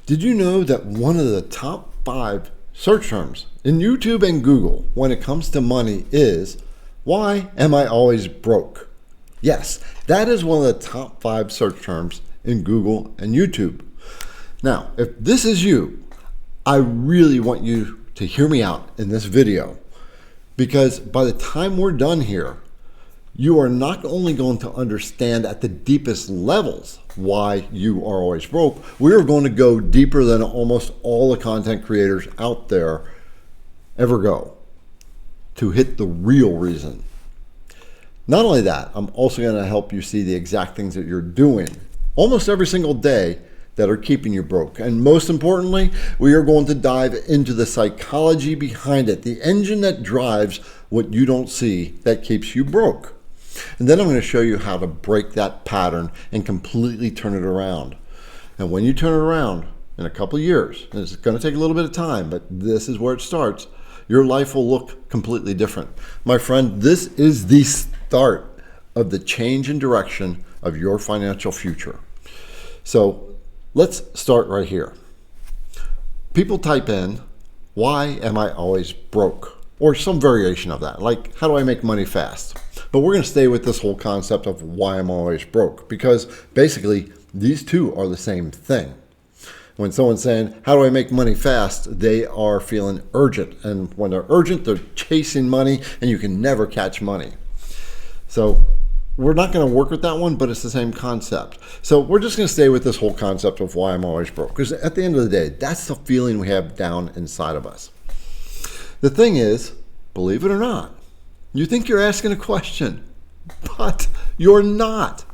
Did you know that one of the top 5 search terms in YouTube and Google when it comes to money is, why am I always broke? Yes, that is one of the top 5 search terms in Google and YouTube. Now, if this is you, I really want you to hear me out in this video, because by the time we're done here, you are not only going to understand at the deepest levels why you are always broke, we are going to go deeper than almost all the content creators out there ever go to hit the real reason. Not only that, I'm also going to help you see the exact things that you're doing almost every single day that are keeping you broke. And most importantly, we are going to dive into the psychology behind it, the engine that drives what you don't see that keeps you broke. And then I'm going to show you how to break that pattern and completely turn it around. And when you turn it around in a couple of years, and it's going to take a little bit of time, but this is where it starts, your life will look completely different. My friend, this is the start of the change in direction of your financial future. So let's start right here. People type in, why am I always broke? Or some variation of that, like how do I make money fast? But we're going to stay with this whole concept of why I'm always broke, because basically these two are the same thing. When someone's saying, how do I make money fast? They are feeling urgent. And when they're urgent, they're chasing money, and you can never catch money. So we're not going to work with that one, but it's the same concept. So we're just going to stay with this whole concept of why I'm always broke, because at the end of the day, that's the feeling we have down inside of us. The thing is, believe it or not, you think you're asking a question, but you're not.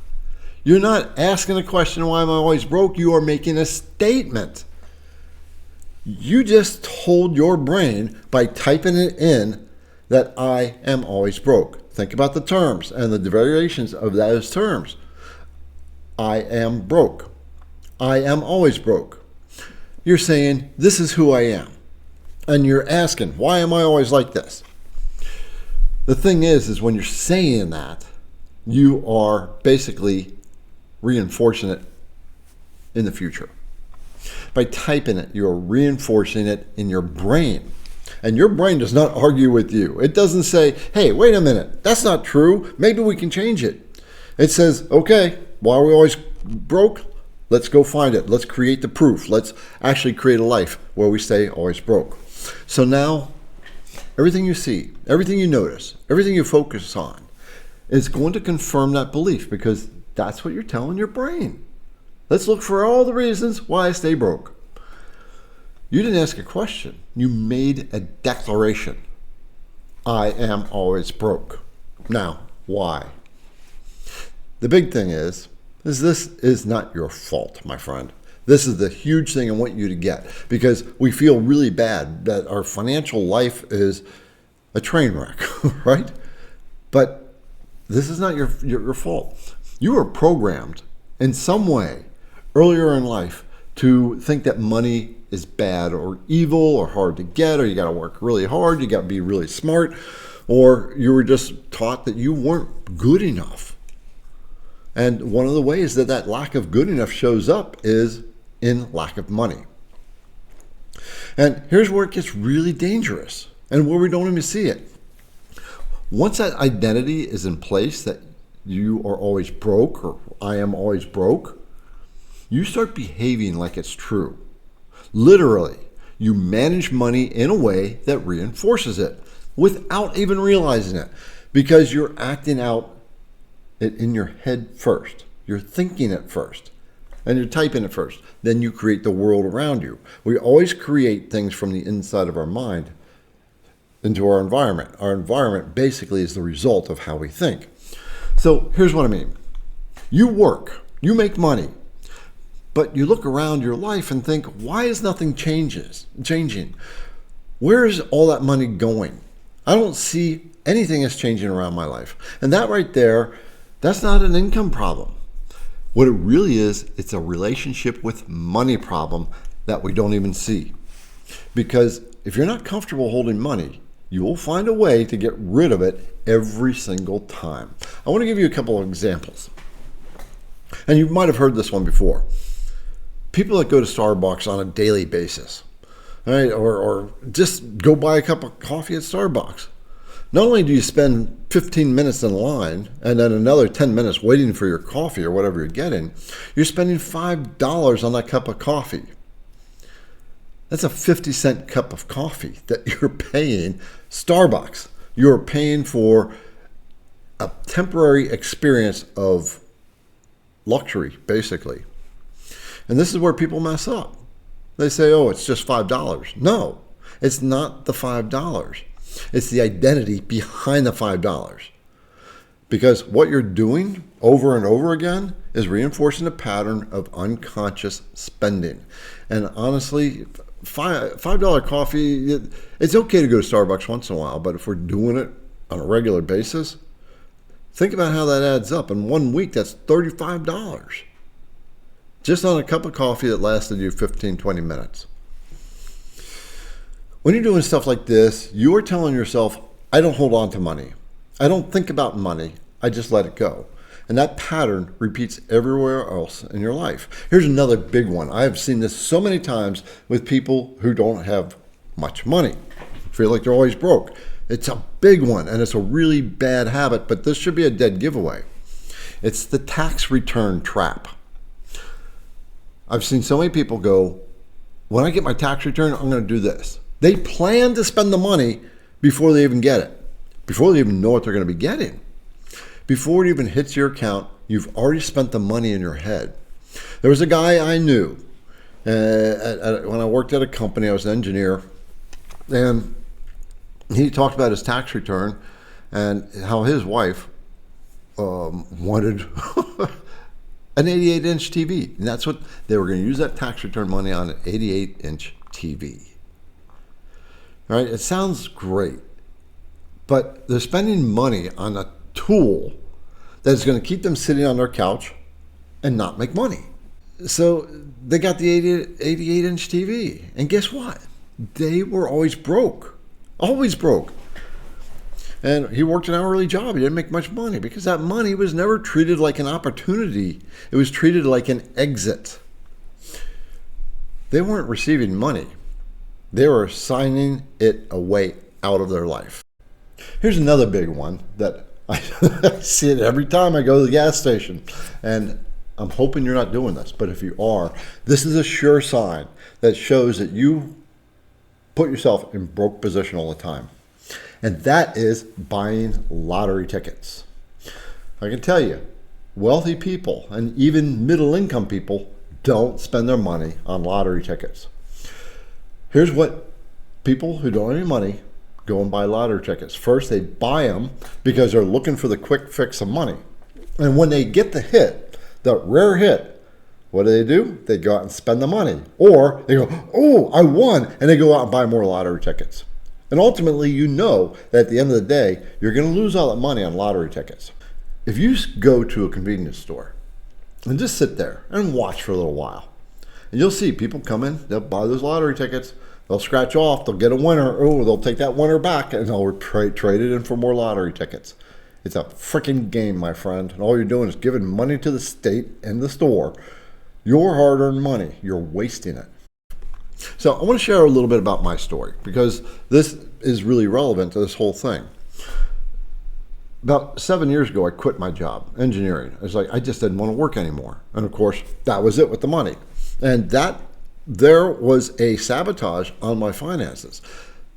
You're not asking a question, why am I always broke? You are making a statement. You just told your brain by typing it in that I am always broke. Think about the terms and the variations of those terms. I am broke. I am always broke. You're saying, this is who I am. And you're asking, why am I always like this? The thing is when you're saying that, you are basically reinforcing it in the future. By typing it, you're reinforcing it in your brain. And your brain does not argue with you. It doesn't say, hey, wait a minute, that's not true. Maybe we can change it. It says, okay, why are we always broke? Let's go find it. Let's create the proof. Let's actually create a life where we stay always broke. So now, everything you see, everything you notice, everything you focus on is going to confirm that belief, because that's what you're telling your brain. Let's look for all the reasons why I stay broke. You didn't ask a question. You made a declaration. I am always broke. Now, why? The big thing is this is not your fault, my friend. This is the huge thing I want you to get, because we feel really bad that our financial life is a train wreck, right? But this is not your fault. You were programmed in some way earlier in life to think that money is bad or evil or hard to get, or you got to work really hard, you got to be really smart, or you were just taught that you weren't good enough. And one of the ways that that lack of good enough shows up is in lack of money. And here's where it gets really dangerous and where we don't even see it. Once that identity is in place that you are always broke, or I am always broke, you start behaving like it's true. Literally, you manage money in a way that reinforces it without even realizing it, because you're acting out it in your head first. You're thinking it first, and you're typing it first. Then you create the world around you. We always create things from the inside of our mind into our environment. Our environment basically is the result of how we think. So here's what I mean. You work, you make money, but you look around your life and think, why is nothing changing? Where is all that money going? I don't see anything is changing around my life. And that right there, that's not an income problem. What it really is, it's a relationship with money problem that we don't even see. Because if you're not comfortable holding money, you will find a way to get rid of it every single time. I want to give you a couple of examples. And you might have heard this one before. People that go to Starbucks on a daily basis, right? Or just go buy a cup of coffee at Starbucks. Not only do you spend 15 minutes in line and then another 10 minutes waiting for your coffee or whatever you're getting, you're spending $5 on that cup of coffee. That's a 50-cent cup of coffee that you're paying Starbucks. You're paying for a temporary experience of luxury, basically. And this is where people mess up. They say, oh, it's just $5. No, it's not the $5. It's the identity behind the $5. Because what you're doing over and over again is reinforcing a pattern of unconscious spending. And honestly, $5 coffee, it's okay to go to Starbucks once in a while, but if we're doing it on a regular basis, think about how that adds up. In 1 week, that's $35. Just on a cup of coffee that lasted you 15, 20 minutes. When you're doing stuff like this, you're telling yourself, I don't hold on to money. I don't think about money. I just let it go. And that pattern repeats everywhere else in your life. Here's another big one. I have seen this so many times with people who don't have much money, feel like they're always broke. It's a big one, and it's a really bad habit, but this should be a dead giveaway. It's the tax return trap. I've seen so many people go, when I get my tax return, I'm going to do this. They plan to spend the money before they even get it, before they even know what they're going to be getting. Before it even hits your account, you've already spent the money in your head. There was a guy I knew when I worked at a company. I was an engineer, and he talked about his tax return and how his wife wanted an 88-inch TV. And that's what they were going to use that tax return money on, an 88-inch TV. Right? It sounds great, but they're spending money on a tool that's going to keep them sitting on their couch and not make money. So they got the 88-inch TV. And guess what? They were always broke. Always broke. And he worked an hourly job. He didn't make much money because that money was never treated like an opportunity. It was treated like an exit. They weren't receiving money. They were signing it away out of their life. Here's another big one that I see it every time I go to the gas station. And I'm hoping you're not doing this, but if you are, this is a sure sign that shows that you put yourself in broke position all the time. And that is buying lottery tickets. I can tell you, wealthy people and even middle-income people don't spend their money on lottery tickets. Here's what people who don't have any money go and buy lottery tickets. First, they buy them because they're looking for the quick fix of money. And when they get the hit, the rare hit, what do? They go out and spend the money. Or they go, oh, I won, and they go out and buy more lottery tickets. And ultimately, you know that at the end of the day, you're going to lose all that money on lottery tickets. If you go to a convenience store and just sit there and watch for a little while, and you'll see people come in, they'll buy those lottery tickets, they'll scratch off, they'll get a winner, oh, they'll take that winner back, and they'll trade it in for more lottery tickets. It's a freaking game, my friend, and all you're doing is giving money to the state and the store. Your hard-earned money, you're wasting it. So I want to share a little bit about my story because this is really relevant to this whole thing. About 7 years ago, I quit my job, engineering. I was like, I just didn't want to work anymore. And of course, that was it with the money. And there was a sabotage on my finances.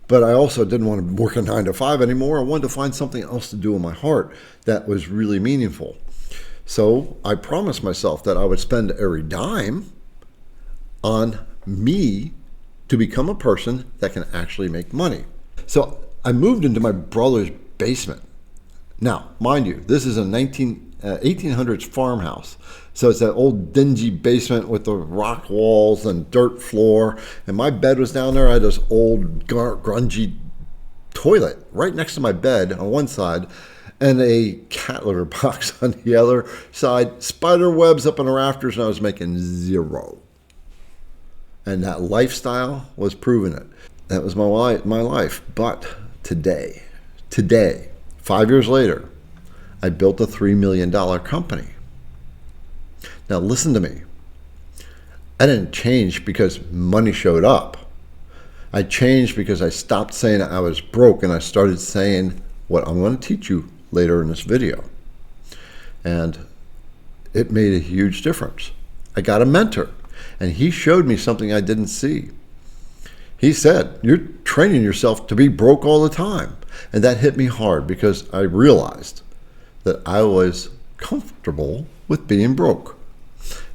But I also didn't want to work a 9 to 5 anymore. I wanted to find something else to do in my heart that was really meaningful. So I promised myself that I would spend every dime on me to become a person that can actually make money. So I moved into my brother's basement. Now, mind you, this is a 1800s farmhouse. So it's that old dingy basement with the rock walls and dirt floor. And my bed was down there. I had this old grungy toilet right next to my bed on one side and a cat litter box on the other side. Spider webs up in the rafters, and I was making zero. And that lifestyle was proving it. That was my life. But today, 5 years later, I built a $3 million company. Now listen to me. I didn't change because money showed up. I changed because I stopped saying I was broke and I started saying what I'm going to teach you later in this video. And it made a huge difference. I got a mentor and he showed me something I didn't see. He said, you're training yourself to be broke all the time. And that hit me hard because I realized that I was comfortable with being broke.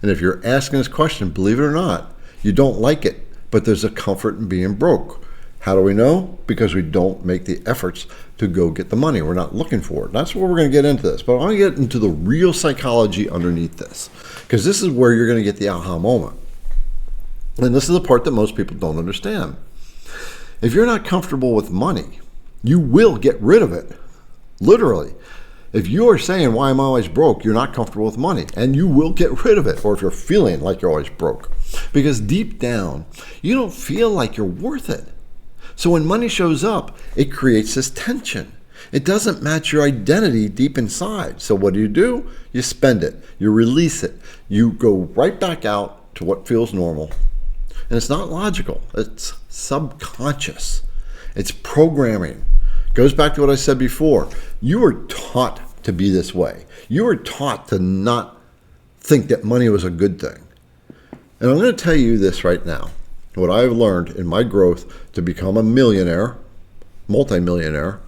And if you're asking this question, believe it or not, you don't like it, but there's a comfort in being broke. How do we know? Because we don't make the efforts to go get the money. We're not looking for it. That's where we're going to get into this. But I want to get into the real psychology underneath this, because this is where you're going to get the aha moment. And this is the part that most people don't understand. If you're not comfortable with money, you will get rid of it. Literally. If you are saying, why am I always broke? You're not comfortable with money and you will get rid of it. Or if you're feeling like you're always broke, because deep down, you don't feel like you're worth it. So when money shows up, it creates this tension. It doesn't match your identity deep inside. So what do? You spend it. You release it. You go right back out to what feels normal. And it's not logical. It's subconscious. It's programming. Goes back to what I said before. You were taught to be this way. You were taught to not think that money was a good thing. And I'm going to tell you this right now. What I've learned in my growth to become a millionaire, multimillionaire,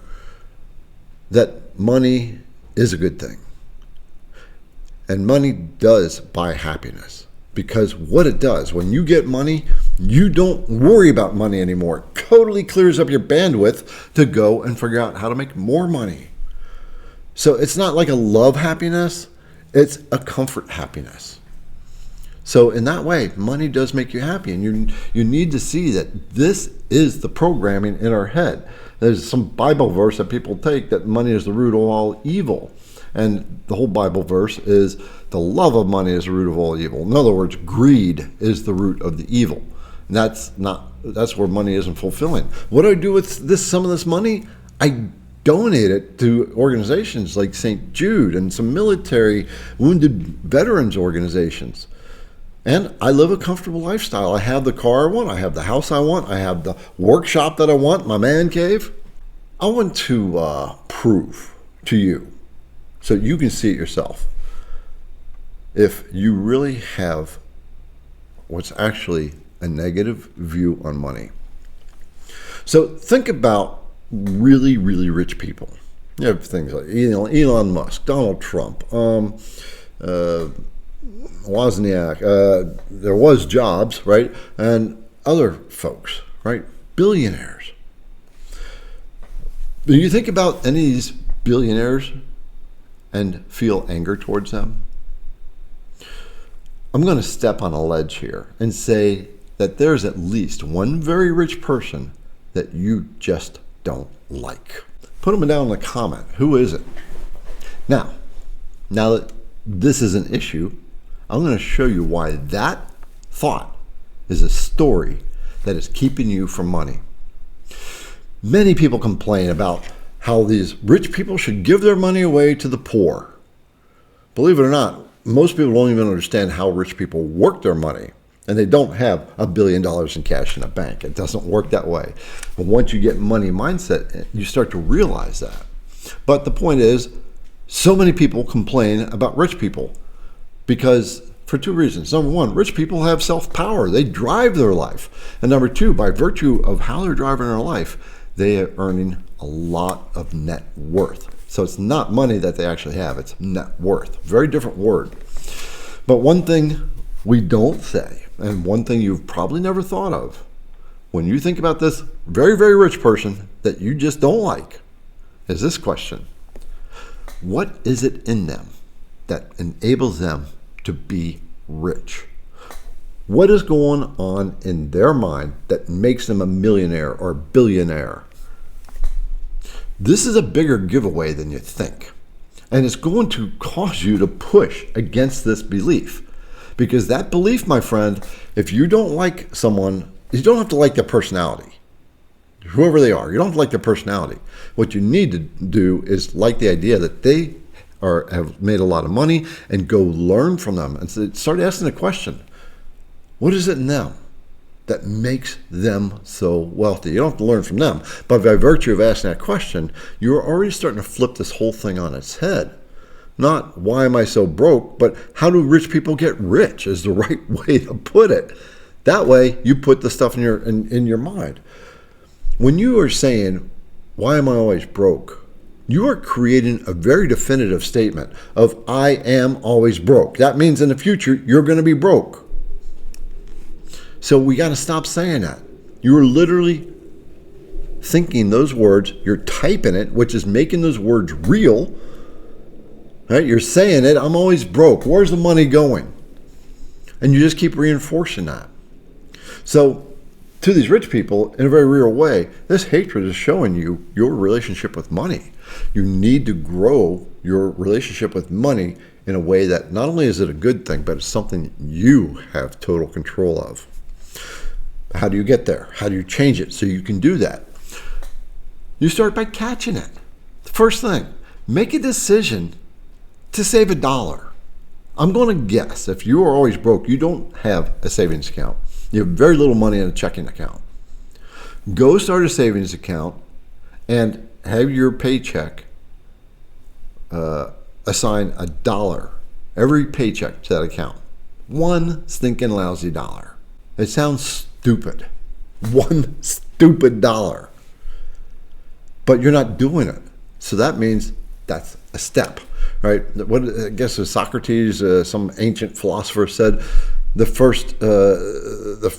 that money is a good thing. And money does buy happiness. Because what it does, when you get money, you don't worry about money anymore. It totally clears up your bandwidth to go and figure out how to make more money. So it's not like a love happiness, it's a comfort happiness. So in that way, money does make you happy. And you need to see that this is the programming in our head. There's some Bible verse that people take that money is the root of all evil. And the whole Bible verse is the love of money is the root of all evil. In other words, greed is the root of the evil. And that's where money isn't fulfilling. What do I do with some of this money? I donate it to organizations like St. Jude and some military wounded veterans organizations. And I live a comfortable lifestyle. I have the car I want. I have the house I want. I have the workshop that I want, my man cave. I want to prove to you, so you can see it yourself, if you really have what's actually a negative view on money. So think about really, really rich people. You have things like Elon Musk, Donald Trump, Wozniak, there was Jobs, right? And other folks, right? Billionaires. Do you think about any of these billionaires and feel anger towards them? I'm going to step on a ledge here and say that there's at least one very rich person that you just don't like. Put them down in the comment. Who is it? Now that this is an issue, I'm going to show you why that thought is a story that is keeping you from money. Many people complain about how these rich people should give their money away to the poor. Believe it or not, most people don't even understand how rich people work their money. And they don't have $1 billion in cash in a bank. It doesn't work that way. But once you get money mindset, you start to realize that. But the point is, so many people complain about rich people because for two reasons. Number one, rich people have self-power. They drive their life. And number two, by virtue of how they're driving their life, they are earning a lot of net worth. So it's not money that they actually have, it's net worth. Very different word. But one thing we don't say, and one thing you've probably never thought of, when you think about this very, very rich person that you just don't like, is this question. What is it in them that enables them to be rich? What is going on in their mind that makes them a millionaire or billionaire? This is a bigger giveaway than you think. And it's going to cause you to push against this belief. Because that belief, my friend, if you don't like someone, you don't have to like their personality. Whoever they are, you don't have to like their personality. What you need to do is like the idea that they have made a lot of money and go learn from them and start asking the question, What is it in them that makes them so wealthy? You don't have to learn from them, but by virtue of asking that question, you're already starting to flip this whole thing on its head. Not why am I so broke, but how do rich people get rich is the right way to put it. That way, you put the stuff in your mind. When you are saying, why am I always broke? You are creating a very definitive statement of I am always broke. That means in the future, you're going to be broke. So we got to stop saying that. You are literally thinking those words. You're typing it, which is making those words real. Right? You're saying it. I'm always broke. Where's the money going? And you just keep reinforcing that. So to these rich people, in a very real way, this hatred is showing you your relationship with money. You need to grow your relationship with money in a way that not only is it a good thing, but it's something you have total control of. How do you get there? How do you change it so you can do that? You start by catching it. The first thing, make a decision to save $1. I'm going to guess if you are always broke, you don't have a savings account. You have very little money in a checking account. Go start a savings account and have your paycheck assign $1 every paycheck to that account. One stinking lousy dollar. It sounds stupid. One stupid dollar. But you're not doing it. So that means that's a step, right? What I guess Socrates, some ancient philosopher, said the first to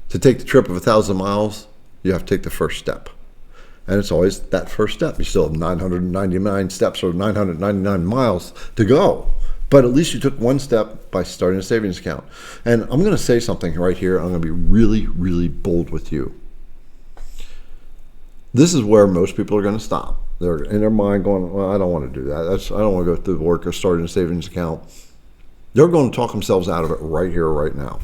take the trip of 1,000 miles, you have to take the first step. And it's always that first step. You still have 999 steps or 999 miles to go. But at least you took one step by starting a savings account. And I'm going to say something right here. I'm going to be really, really bold with you. This is where most people are going to stop. They're in their mind going, well, I don't want to do that. I don't want to go through the work of starting a savings account. They're going to talk themselves out of it right here, right now.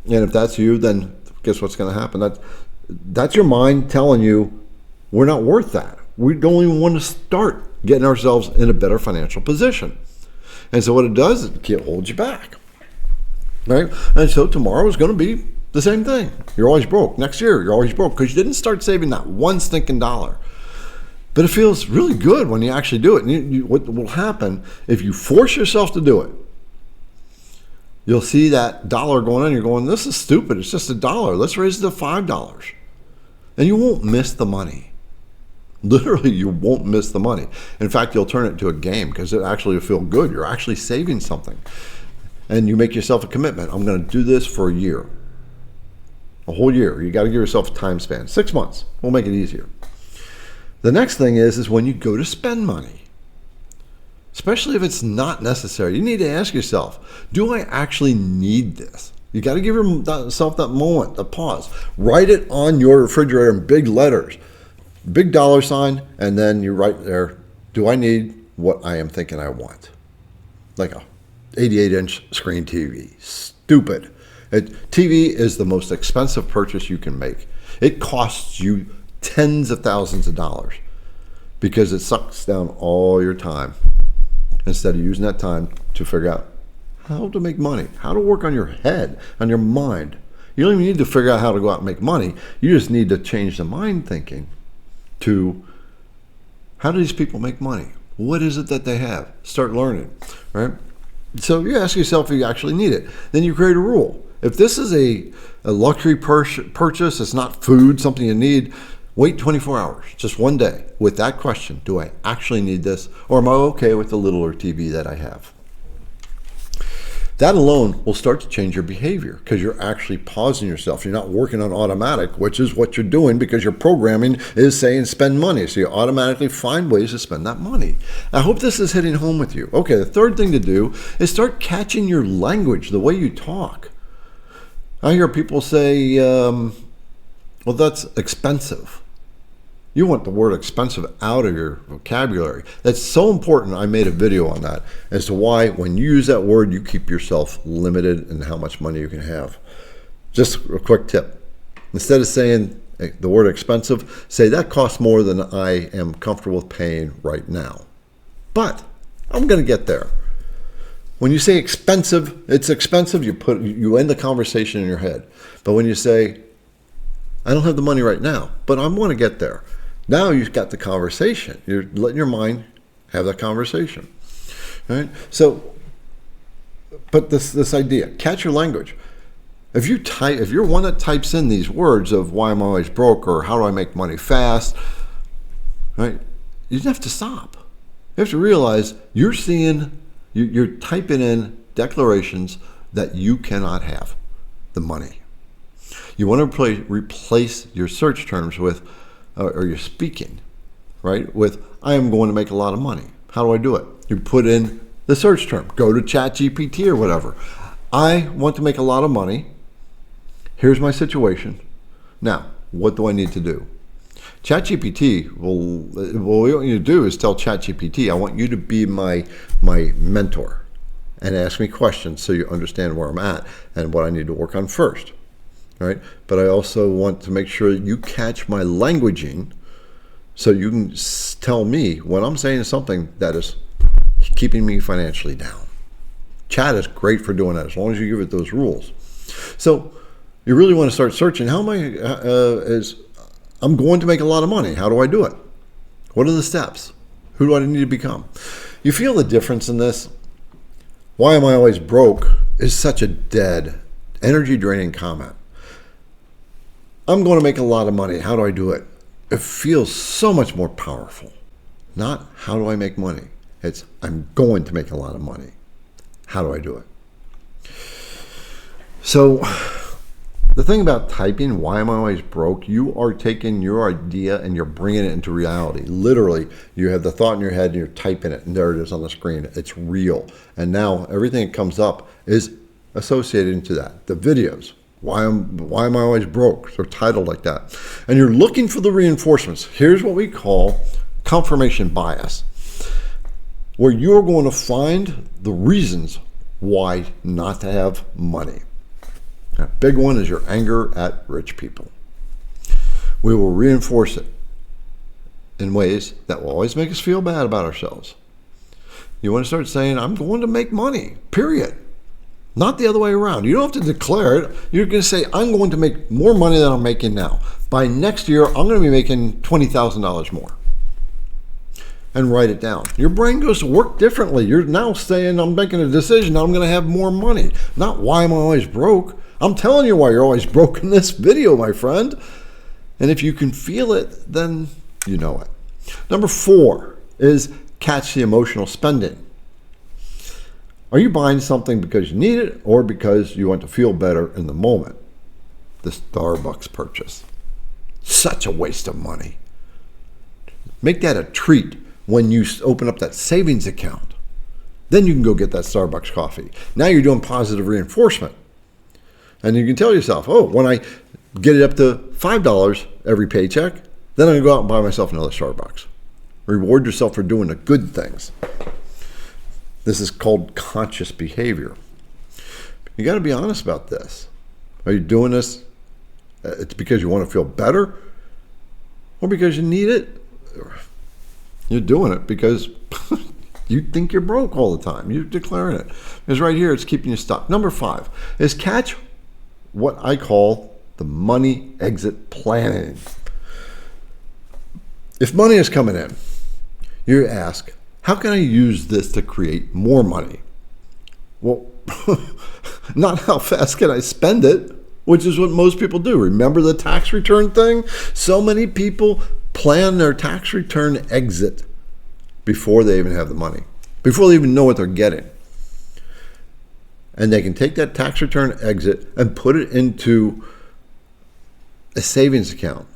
And if that's you, then guess what's going to happen? That's your mind telling you we're not worth that. We don't even want to start getting ourselves in a better financial position. And so what it does is it holds you back. Right? And so tomorrow is going to be the same thing. You're always broke. Next year, you're always broke because you didn't start saving that one stinking dollar. But it feels really good when you actually do it. And what will happen if you force yourself to do it? You'll see that dollar going in. You're going, this is stupid. It's just $1. Let's raise it to $5. And you won't miss the money. Literally, you won't miss the money. In fact, you'll turn it into a game because it actually will feel good. You're actually saving something. And you make yourself a commitment. I'm going to do this for a year. A whole year. You got to give yourself a time span. 6 months. We'll make it easier. The next thing is when you go to spend money. Especially if it's not necessary. You need to ask yourself, do I actually need this? You got to give yourself that moment, a pause. Write it on your refrigerator in big letters, big $, and then you write there, do I need what I am thinking I want? Like a 88-inch screen TV. Stupid. TV is the most expensive purchase you can make. It costs you tens of thousands of dollars because it sucks down all your time instead of using that time to figure out how to make money, how to work on your head, on your mind. You don't even need to figure out how to go out and make money. You just need to change the mind thinking to how do these people make money? What is it that they have? Start learning, right? So you ask yourself if you actually need it. Then you create a rule. If this is a luxury purchase, it's not food, something you need, wait 24 hours, just one day, with that question. Do I actually need this? Or am I okay with the littler TV that I have? That alone will start to change your behavior because you're actually pausing yourself. You're not working on automatic, which is what you're doing because your programming is saying spend money. So you automatically find ways to spend that money. I hope this is hitting home with you. Okay, the third thing to do is start catching your language, the way you talk. I hear people say, well, that's expensive. You want the word expensive out of your vocabulary. That's so important. I made a video on that as to why when you use that word, you keep yourself limited in how much money you can have. Just a quick tip. Instead of saying the word expensive, say that costs more than I am comfortable with paying right now. But I'm going to get there. When you say expensive, it's expensive. You end the conversation in your head. But when you say, I don't have the money right now, but I want to get there. Now you've got the conversation. You're letting your mind have that conversation. Right? So, but this idea, catch your language. If you're one that types in these words of why I'm always broke or how do I make money fast, right? You have to stop. You have to realize you're typing in declarations that you cannot have the money. You want to replace your search terms with, or your speaking, right? With, I am going to make a lot of money. How do I do it? You put in the search term. Go to ChatGPT or whatever. I want to make a lot of money. Here's my situation. Now, what do I need to do? ChatGPT what we want you to do is tell ChatGPT, I want you to be my mentor and ask me questions so you understand where I'm at and what I need to work on first. Right? But I also want to make sure that you catch my languaging so you can tell me when I'm saying something that is keeping me financially down. Chat is great for doing that as long as you give it those rules. So you really want to start searching. How am I'm going to make a lot of money. How do I do it? What are the steps? Who do I need to become? You feel the difference in this? Why am I always broke is such a dead, energy draining comment. I'm going to make a lot of money. How do I do it? It feels so much more powerful. Not how do I make money? It's I'm going to make a lot of money. How do I do it? So the thing about typing, why am I always broke? You are taking your idea and you're bringing it into reality. Literally, you have the thought in your head and you're typing it and there it is on the screen. It's real. And now everything that comes up is associated to that. The videos. Why am I always broke? They're titled like that. And you're looking for the reinforcements. Here's what we call confirmation bias, where you're going to find the reasons why not to have money. A big one is your anger at rich people. We will reinforce it in ways that will always make us feel bad about ourselves. You want to start saying, I'm going to make money, period. Not the other way around. You don't have to declare it. You're going to say, I'm going to make more money than I'm making now. By next year, I'm going to be making $20,000 more. And write it down. Your brain goes to work differently. You're now saying, I'm making a decision. I'm going to have more money. Not why am I always broke. I'm telling you why you're always broke in this video, my friend. And if you can feel it, then you know it. Number 4 is catch the emotional spending. Are you buying something because you need it or because you want to feel better in the moment? The Starbucks purchase. Such a waste of money. Make that a treat when you open up that savings account. Then you can go get that Starbucks coffee. Now you're doing positive reinforcement. And you can tell yourself, oh, when I get it up to $5 every paycheck, then I'm going to go out and buy myself another Starbucks. Reward yourself for doing the good things. This is called conscious behavior. You got to be honest about this. Are you doing this? It's because you want to feel better, or because you need it? You're doing it because you think you're broke all the time. You're declaring it. Because right here, it's keeping you stuck. Number 5 is catch what I call the money exit planning. If money is coming in, you ask, how can I use this to create more money? Well, not how fast can I spend it, which is what most people do. Remember the tax return thing? So many people plan their tax return exit before they even have the money, before they even know what they're getting. And they can take that tax return exit and put it into a savings account.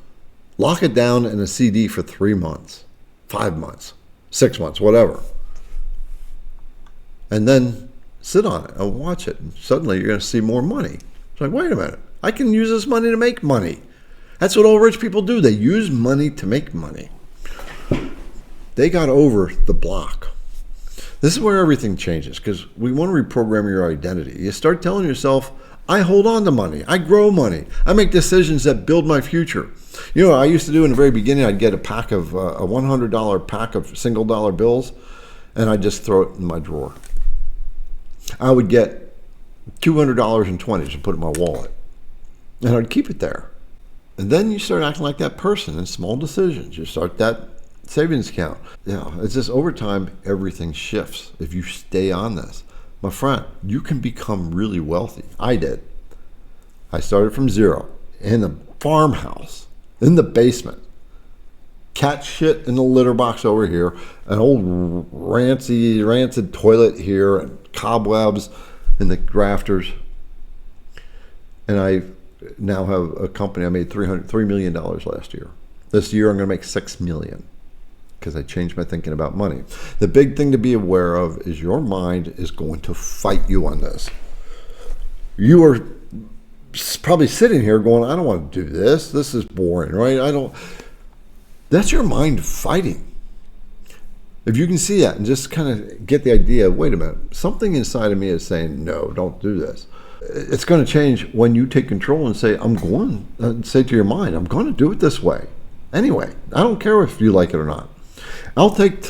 Lock it down in a CD for 3 months, 5 months, 6 months, whatever. And then sit on it and watch it. And suddenly you're going to see more money. It's like, wait a minute, I can use this money to make money. That's what all rich people do. They use money to make money. They got over the block. This is where everything changes, because we want to reprogram your identity. You start telling yourself, I hold on to money. I grow money. I make decisions that build my future. You know what I used to do in the very beginning? I'd get a pack of a $100 pack of single dollar bills, and I'd just throw it in my drawer. I would get $200 in 20s and put it in my wallet, and I'd keep it there. And then you start acting like that person in small decisions. You start that savings account. It's just over time, everything shifts if you stay on this. My friend, you can become really wealthy. I did. I started from zero in a farmhouse, in the basement. Cat shit in the litter box over here, an old rancid toilet here, and cobwebs in the rafters. And I now have a company. I made $3 million last year. This year I'm going to make $6 million because I changed my thinking about money. The big thing to be aware of is your mind is going to fight you on this. You are probably sitting here going, I don't want to do this. This is boring, right? That's your mind fighting. If you can see that and just kind of get the idea, wait a minute, something inside of me is saying, no, don't do this. It's going to change when you take control and say, say to your mind, I'm going to do it this way. Anyway, I don't care if you like it or not. It'll take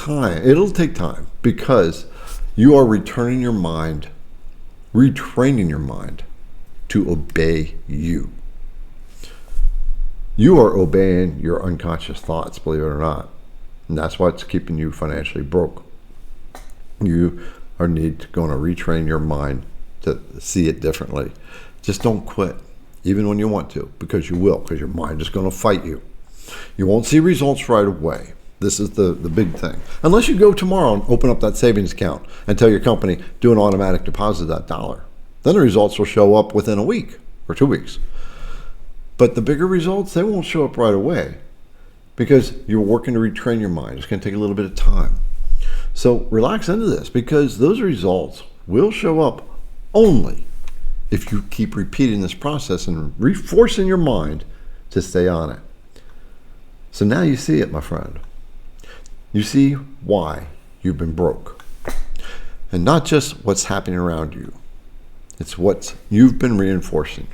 time because you are retraining your mind to obey you. You are obeying your unconscious thoughts, believe it or not. And that's what's keeping you financially broke. You going to retrain your mind to see it differently. Just don't quit, even when you want to, because you will, because your mind is going to fight you. You won't see results right away. This is the big thing. Unless you go tomorrow and open up that savings account and tell your company, do an automatic deposit of that dollar. Then the results will show up within a week or 2 weeks. But the bigger results, they won't show up right away because you're working to retrain your mind. It's going to take a little bit of time. So relax into this because those results will show up only if you keep repeating this process and reinforcing your mind to stay on it. So now you see it, my friend. You see why you've been broke. And not just what's happening around you. It's what you've been reinforcing.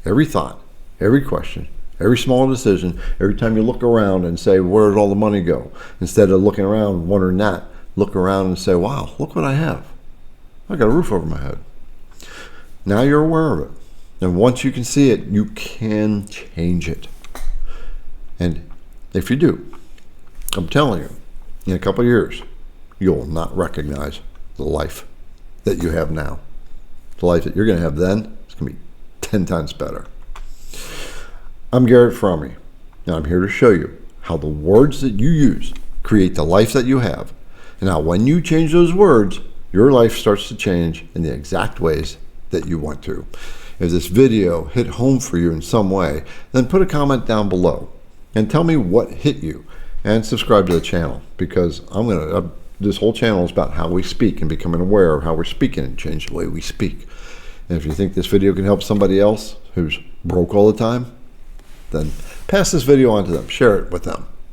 Every thought, every question, every small decision, every time you look around and say, where did all the money go? Instead of looking around wondering that, look around and say, wow, look what I have. I got a roof over my head. Now you're aware of it. And once you can see it, you can change it. And if you do, I'm telling you, in a couple of years, you'll not recognize the life that you have now. The life that you're going to have then is going to be 10 times better. I'm Garrett Fromme, and I'm here to show you how the words that you use create the life that you have. And how when you change those words, your life starts to change in the exact ways that you want to. If this video hit home for you in some way, then put a comment down below and tell me what hit you, and subscribe to the channel because this whole channel is about how we speak and becoming aware of how we're speaking and change the way we speak. And if you think this video can help somebody else who's broke all the time, then pass this video on to them, share it with them.